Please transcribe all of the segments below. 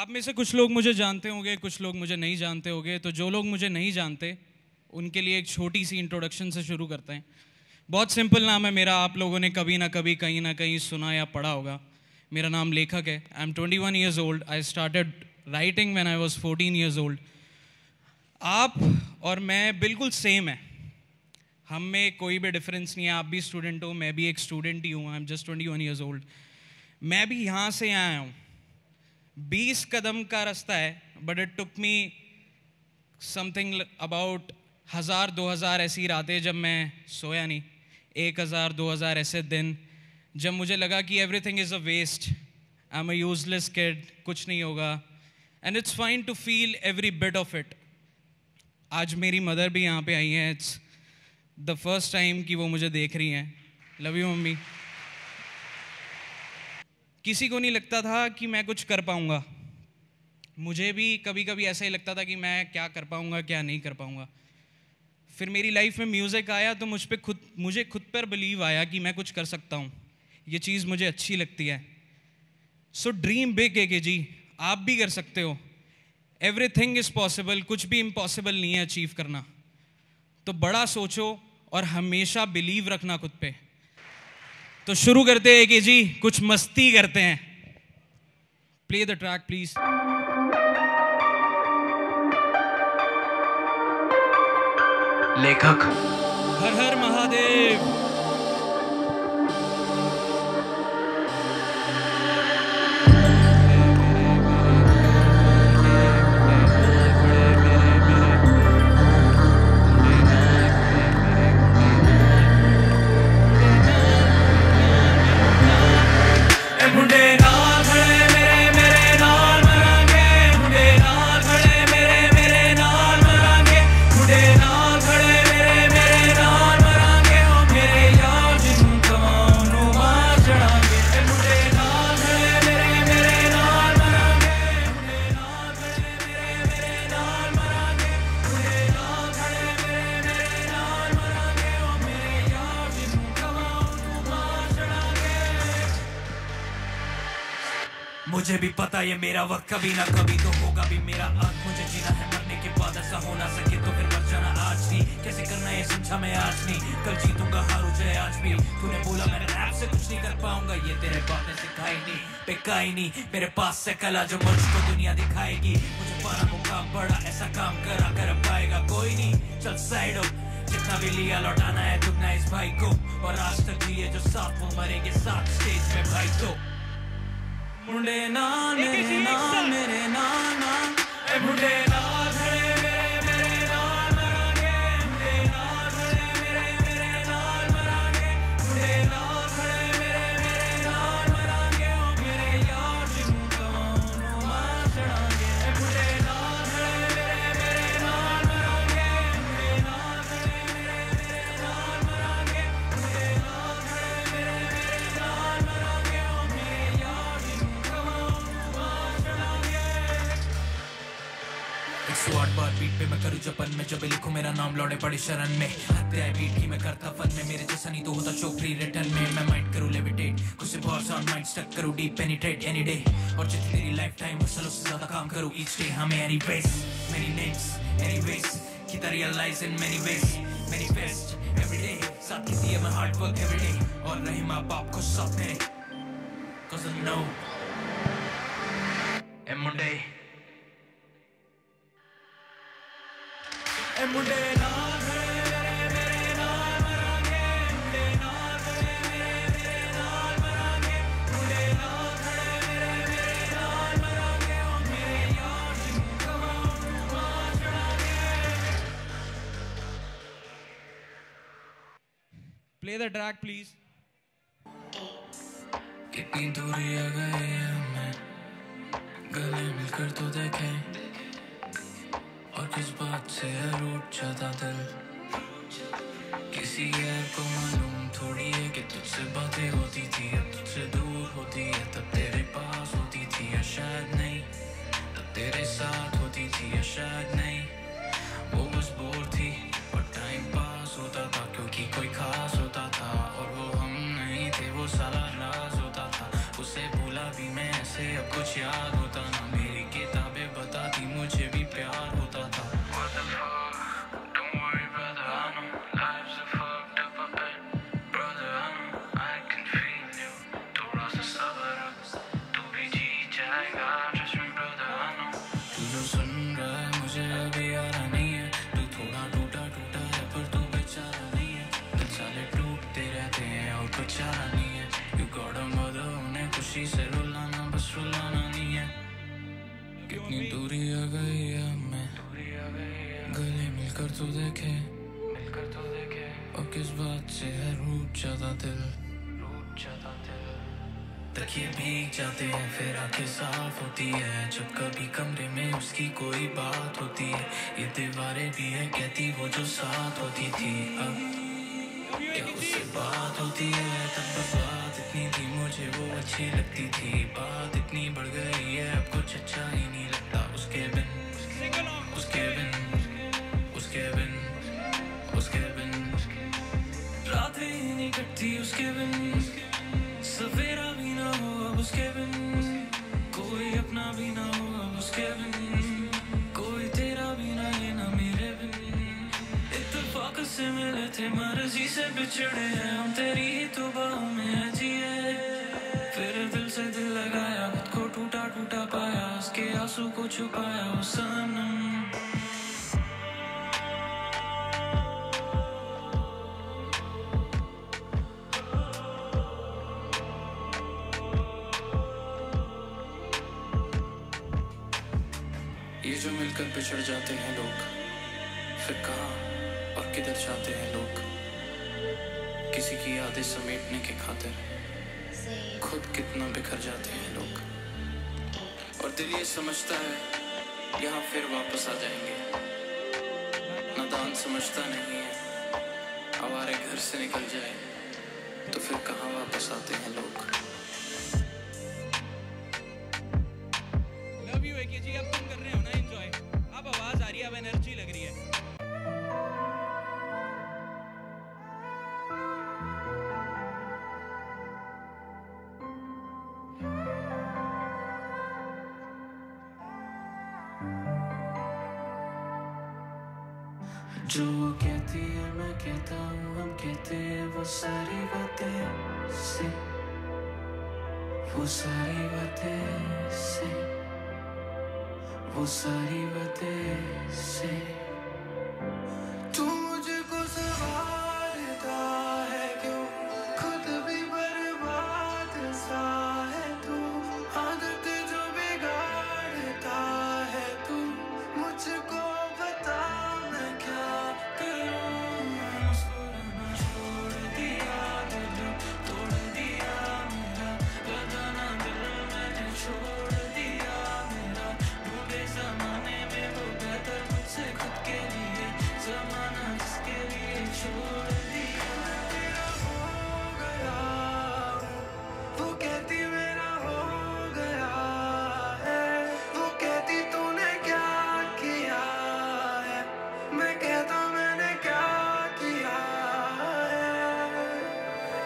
आप में से कुछ लोग मुझे जानते होंगे, कुछ लोग मुझे नहीं जानते होंगे। तो जो लोग मुझे नहीं जानते उनके लिए एक छोटी सी इंट्रोडक्शन से शुरू करते हैं। बहुत सिंपल नाम है मेरा, आप लोगों ने कभी ना कभी कहीं ना कहीं सुना या पढ़ा होगा। मेरा नाम लेखक है। I am 21 years old. I started writing when I was 14 years old. आप और मैं बिल्कुल सेम है, हम में कोई भी डिफरेंस नहीं है। आप भी स्टूडेंट हो, मैं भी एक स्टूडेंट ही हूँ। I am just 21 years old. मैं भी यहाँ से यहाँ आया हूँ। 20 कदम का रास्ता है, but it took me something about 1000-2000 ऐसी रातें जब मैं सोया नहीं, 1000-2000 ऐसे दिन जब मुझे लगा कि everything is a waste, I am a useless kid, कुछ नहीं होगा। And it's fine to feel every bit of it. आज मेरी मदर भी यहाँ पे आई हैं। इट्स द फर्स्ट टाइम कि वो मुझे देख रही हैं। Love you mummy. किसी को नहीं लगता था कि मैं कुछ कर पाऊँगा। मुझे भी कभी कभी ऐसा ही लगता था कि मैं क्या कर पाऊँगा, क्या नहीं कर पाऊँगा। फिर मेरी लाइफ में म्यूज़िक आया तो मुझे खुद पर बिलीव आया कि मैं कुछ कर सकता हूँ। ये चीज़ मुझे अच्छी लगती है। सो ड्रीम बिग के जी, आप भी कर सकते हो। Everything is possible. कुछ भी इम्पॉसिबल नहीं है अचीव करना। तो बड़ा सोचो और हमेशा बिलीव रखना खुद पे। तो शुरू करते हैं कि जी, कुछ मस्ती करते हैं। Play the track please. लेखक। हर हर महादेव। मुझे भी पता ये मेरा वक्त कभी ना कभी तो होगा भी मेरा अंत। मुझे जीना है, मरने के बाद ऐसा हो ना सके तो फिर मर जाना आज नहीं। कैसे करना ये समझा मैं आज नहीं, कल जीतूंगा हारू चाहे आज भी। तूने बोला मैं रैप से कुछ नहीं कर पाऊंगा, ये तेरे बाप ने सिखाई नहीं, बेकाई नहीं। मेरे पास से कला जो मुझको दुनिया दिखाएगी। मुझे पाना मुकाम बड़ा, ऐसा काम करा कर पाएगा कोई नहीं। चल साइड हो, जितना भी लिया लौटाना है दुगना इस भाई को। और आज तक लिए जो साथ वो मरेंगे साथ स्टेज में भाई। तो मुंडे ना मेरे ना मेरे ना ना ए मुंडे ना खड़े मेरे नाल मरांगे। मुंडे ना खड़े मेरे नाल मरांगे। मुंडे ना खड़े मेरे नाल मरांगे। ओ मेरे यार जिन्हों कौनों मार चढ़ांगे। ए मुंडे ना खड़े मेरे नाल मरांगे। मुंडे ना खड़े मेरे नाल मरांगे। मुंडे ना खड़े मेरे नाल मरांगे। ओ मेरे यार 108 बार बीट पे मैं करूँ जपन में, जब लिखूं मेरा नाम लौटे पड़े शरण में। हत्या है बीट की मैं करता फन में, मेरे जैसा नहीं तो होता चोकरी रिटर्न में। मैं माइंड करूँ लेविटेट, कुछ से बहुत साउंड माइंड स्टक करूँ डीप पेनिट्रेट एनी डे। और जितनी तेरी लाइफ टाइम उस सालों से ज्यादा काम करूँ ईच डे। हमें any base many names any ways की तरह realise in many ways manifest every day. साथ की दिए मैं हार्ड वर्क एवरी डे और रहे माँ बाप को साथ मेरे। Cause I know ए मुंडे ए मुंडे ना खड़े मेरे नाल मरांगे। मुंडे ना खड़े मेरे नाल मरांगे। मुंडे ना खड़े मेरे नाल मरांगे। ओ मेरे यार जिन्हों कौनों मार चढ़ांगे। Play the track please. कितनी दूरी आ गए हमें, गले मिलकर तो देखें। और किस बात से है रूठ जाता दिल, किसी यार को मालूम थोड़ी है कि तुझसे बातें होती थी अब तुझसे दूर होती है। तब तेरे पास होती थी या शायद नहीं, तब तेरे साथ होती थी या शायद नहीं। वो बस बोर थी और टाइम पास होता था क्योंकि कोई खास होता था। और वो हम नहीं थे, वो साला राज होता था। उसे भूला भी मैं ऐसे अब कुछ याद होता ना। मेरी तो देखे और किस बात से है रूठ जाता दिल तकिए भीग जाते हैं फिर आंखें साफ होती है जब कभी कमरे में उसकी कोई बात होती है ये दीवारें भी है कहती वो जो साथ होती थी अब क्या उससे बात होती है तब बात इतनी थी मुझे वो अच्छी लगती थी बात इतनी बढ़ गई है अब कुछ अच्छा ही नहीं लगता उसके बिन रातें ही नहीं कटती उसके बिन सवेरा भी ना हो अब उसके बिन कोई अपना भी ना हो अब उसके बिन कोई तेरा भी ना ये ना मेरे बिन इत्तेफाक से मिले थे मर्जी से बिछड़े हैं हम तेरी ही तो बाहों में जिए फिर दिल से दिल लगाया खुद को टूटा टूटा पाया उसके आंसू को छुपाया उस सनम ये जो मिलकर बिछड़ जाते हैं लोग फिर कहाँ और किधर जाते हैं लोग किसी की यादें समेटने के खातिर खुद कितना बिखर जाते हैं लोग और दिल ये समझता है यहाँ फिर वापस आ जाएंगे नादान समझता नहीं है हमारे घर से निकल जाए तो फिर कहाँ वापस आते हैं लोग जी अब तुम कर रहे हो ना एंजॉय अब आवाज आ रही है अब एनर्जी लग रही है जो कहती है मैं कहता हूँ हम कहते हैं वो सारी बातें से वो सारी बातें से वो सारी बातें से तू मुझको सवारता है क्यों खुद भी बर्बाद सा है तू आदत जो बिगाड़ता है तू मुझको बता मैं क्या करूं मुस्कुराना छोड़ दिया दिल तोड़ दिया मेरा बदना दिल मैंने छोड़ दिया मेरा ज़माने में वो बेहतर मुझसे खुद के लिए ज़माना जिसके लिए छोड़ दिया तेरा हो गया वो कहती मेरा हो गया है वो कहती तूने क्या किया है मैं कहता मैंने क्या किया है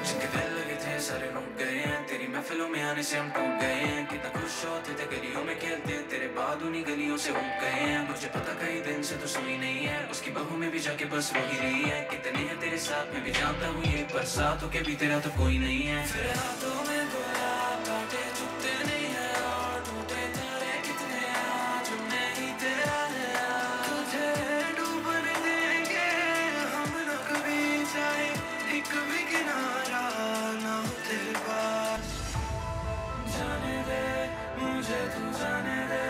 जिनके दिल लगे थे सारे रुक गए हैं तेरी महफिलों में आने से हम टूट गए हैं कितना खुश होते थे गलियों में खेलते तेरे बाद उन्हीं गलियों से उठ गए हैं मुझे पता कई दिन से तो सुनी नहीं है उसकी बहू में भी जाके बस वो ही रही है कितने हैं तेरे साथ में भी जानता हूँ ये बरसात हो के भी तेरा तो कोई नहीं है फिर हाथों में गोला काटे चुपते नहीं है और टूटे तारे कितने आज नहीं तेरा है तुझे डूबने देंगे हम न कभी चाहे एक भी किनारा ना हो तेरे पास जाने दे मुझे तू जाने दे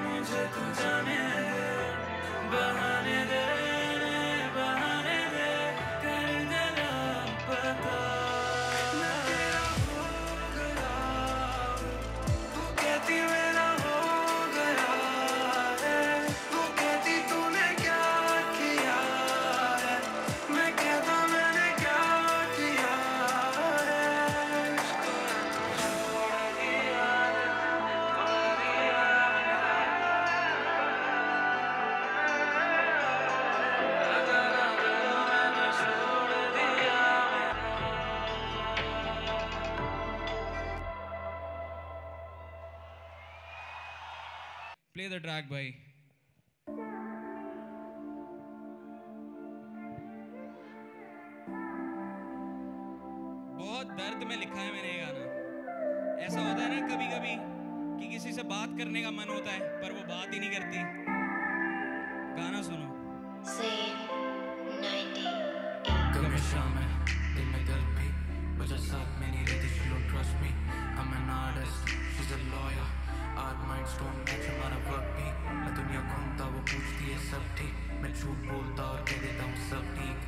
मुझे तू जाने दे बहाने दे कर देना पता मैं तेरा हो गया वो कहती मेरा हो गया है वो कहती तूने क्या किया है मैं कहता मैंने क्या किया है छोड़ दिया प्ले द ट्रैक भाई बहुत दर्द में लिखा है मैंने ये गाना ऐसा होता है ना कभी कभी कि किसी से बात करने का मन होता है पर वो बात ही नहीं करती गाना सुनो कभी शाम है दिल में दर्द भी but just said many ladies she don't trust me. I'm an artist, she's a lawyer. Our minds don't match, हमारा work भी. मैं दुनिया घूमता वो पूछती है सब ठीक. मैं झूठ बोलता और कह देता हूँ सब ठीक.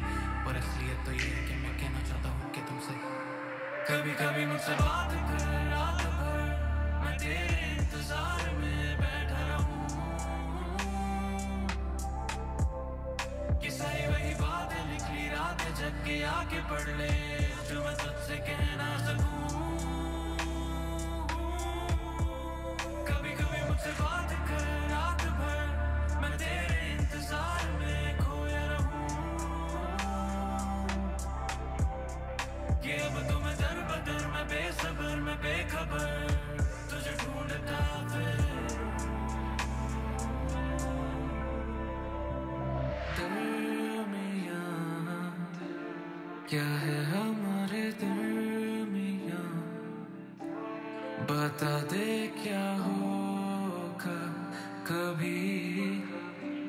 पर असलियत तो ये है कि मैं कहना चाहता हूँ कि तुमसे कभी कभी मुझसे बात कर रात भर. मैं तेरे इंतजार में बैठा रहूं कि सारी वही बातें निकली रातें जग के आके पढ़ ले जो मैं तुझसे कहना सकूं. कभी कभी मुझसे बात कर रात भर. मैं तेरे इंतजार में खोया रहूं कि अब तो मैं दर बदर मैं बेसब्र मैं बेखबर तुझे ढूंढता दरमियां. क्या है हमारे दरमियां बता दे क्या होगा कभी.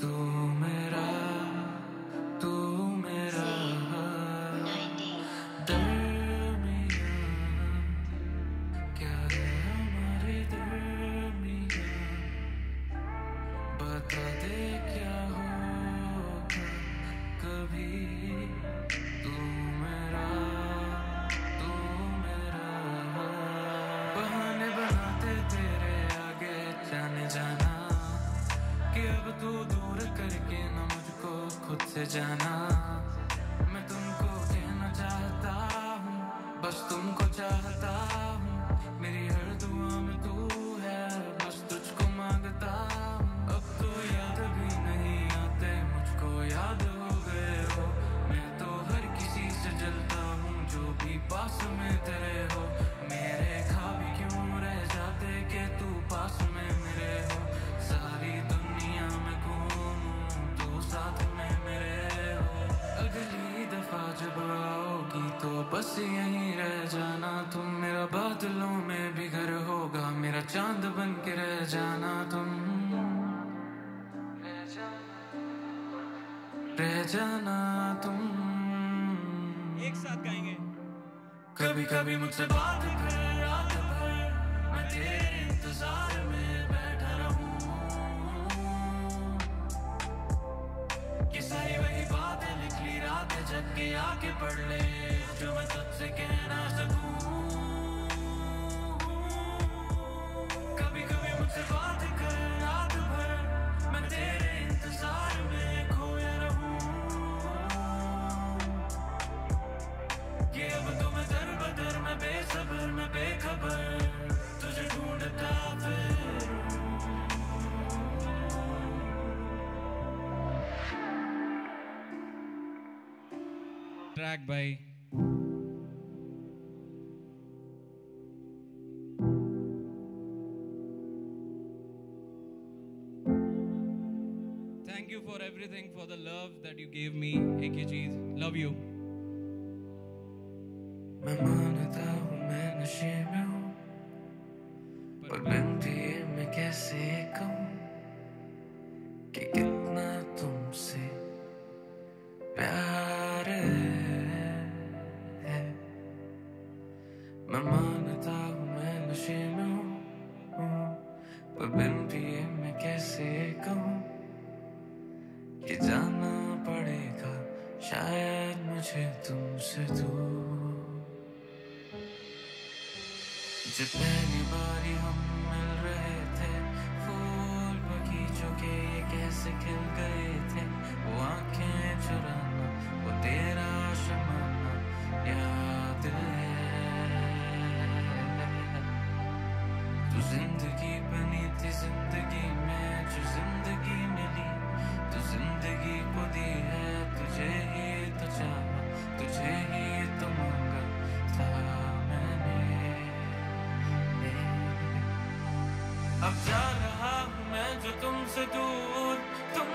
तू मेरा तू दूर करके न मुझको खुद से जाना. मैं तुमको कहना चाहता हूँ बस तुमको चाहता हूँ. मेरी हर दुआ में तू है बस तुझको मांगता हूँ. अब तो याद भी नहीं आते मुझको याद हो गए हो. मैं तो हर किसी से जलता हूँ जो भी पास में तेरे हो. मेरे ख्वाब क्यों रह जाते कि तू पास में मेरे हो. सारी दुनिया में घूमूं तू साथ में मेरे हो. अगली दफा जब आओगी तो बस यहीं रह जाना. तुम मेरा बादलों में भी घर होगा मेरा चांद बन के रह जाना. तुम रह जाना तुम. एक साथ गाएंगे. कभी कभी मुझसे बात कर रात भर. मैं तेरे इंतजार में बैठा रहूं कि सारी वही बातें निकली रातें जग के आके पढ़ ले जो मैं तुझसे कहना सकूं. कभी कभी मुझसे बात कर रात भर. मैं तेरे इंतजार में खोया रहूं कि अब तो मैं दर बदर मैं बेसब्र मैं बेखबर तुझे ढूंढता फिरूं. ट्रैक भाई. Thank you for everything, for the love that you gave me, AKGs. Love you. मैं मानता हूँ मैं नशे में हूँ पर बिन पिए मैं कैसे कहूँ कि कितना तुमसे प्यार है. मैं मानता हूँ मैं नशे में हूँ पर बिन पिए मैं कैसे कहूँ कि जाना पड़ेगा शायद मुझे तुमसे दूर. जब पहली बारी हम मिल रहे थे फूल बगीचों के ये कैसे खिल गए थे. वो आंखें चुराना वो तेरा शर्माना याद है. तू जिंदगी बनी थी जिंदगी में जो जिंदगी मिली तू जिंदगी को दी है. तुझे ही तो चाहा तुझे ही तो मांगा था मैंने. अब जा रहा हूँ मैं जो तुमसे दूर. तुम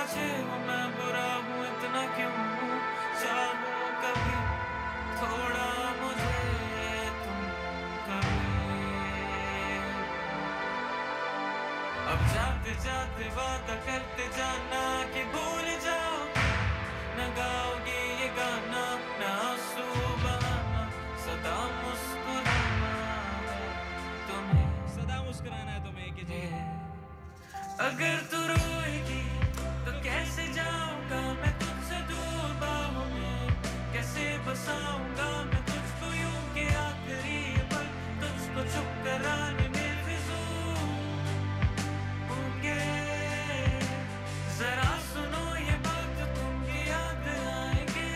अच्छे हो मैं बुरा हूँ इतना क्यों. चाहो कभी थोड़ा मुझे तुम कभी. अब जाते जाते वादा करते जाना कि भूल जाओ न गाओगी ये गाना न आंसू बहाना. अगर तू रोएगी तो कैसे जाऊंगा मैं तुझसे दूर, बाहों में कैसे बसाऊंगा मैं तुझको यूं के आखिरी पल, तुझको चुप कराने में फिजूल होंगे। जरा सुनो ये बात, तुम भी याद आएंगे,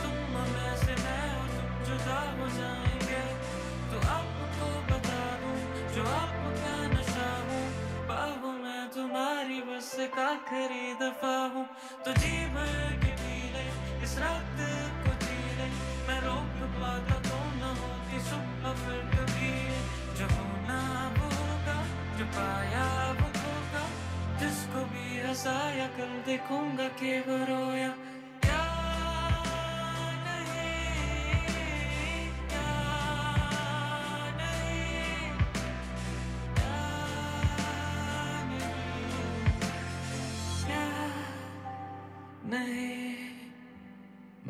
तुम मैं से मैं और तुम जुदा हो जाएंगे। तो आपको बता दूं जो आपका नशा हूँ, बाहों में तुम्हारी बस एक आखिरी दफा हूँ। तो जी भर के पी ले इस रात को जी ले, मैं रोक पाता तो न होती सुबह फिर कभी। जो होना वो होगा, जो पाया वो होगा, जिसको भी हंसाया कल देखूंगा कि वो रोया। या नहीं, या नहीं, या नहीं।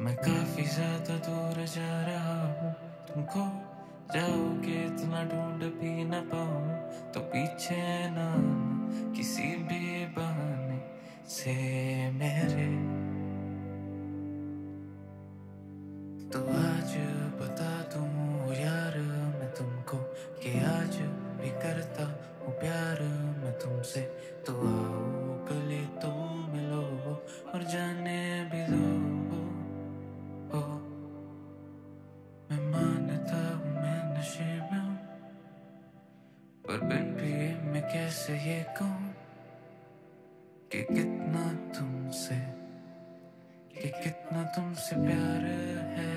मैं काफी ज्यादा दूर जा रहा हूँ, तुमको जाओगे इतना ढूंढ भी न पाऊँ, तो पीछे ना आना किसी भी बहाने से मेरे। तो आज बता दूँ यार मैं तुमको कि आज भी करता हूँ प्यार मैं तुमसे। तो आओ गले तो मिलो और जाने भी दो हो। मैं मानता हूँ मैं नशे में हूँ, पर बिन पिए मैं कैसे ये कहूँ कि कितना तुमसे प्यार है।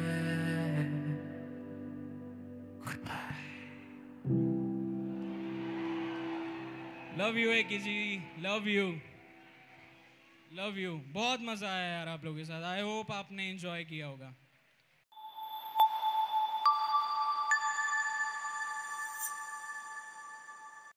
लव यू एकी जी, लव यू, लव यू। बहुत मज़ा आया यार आप लोगों के साथ। आई होप आपने एंजॉय किया होगा।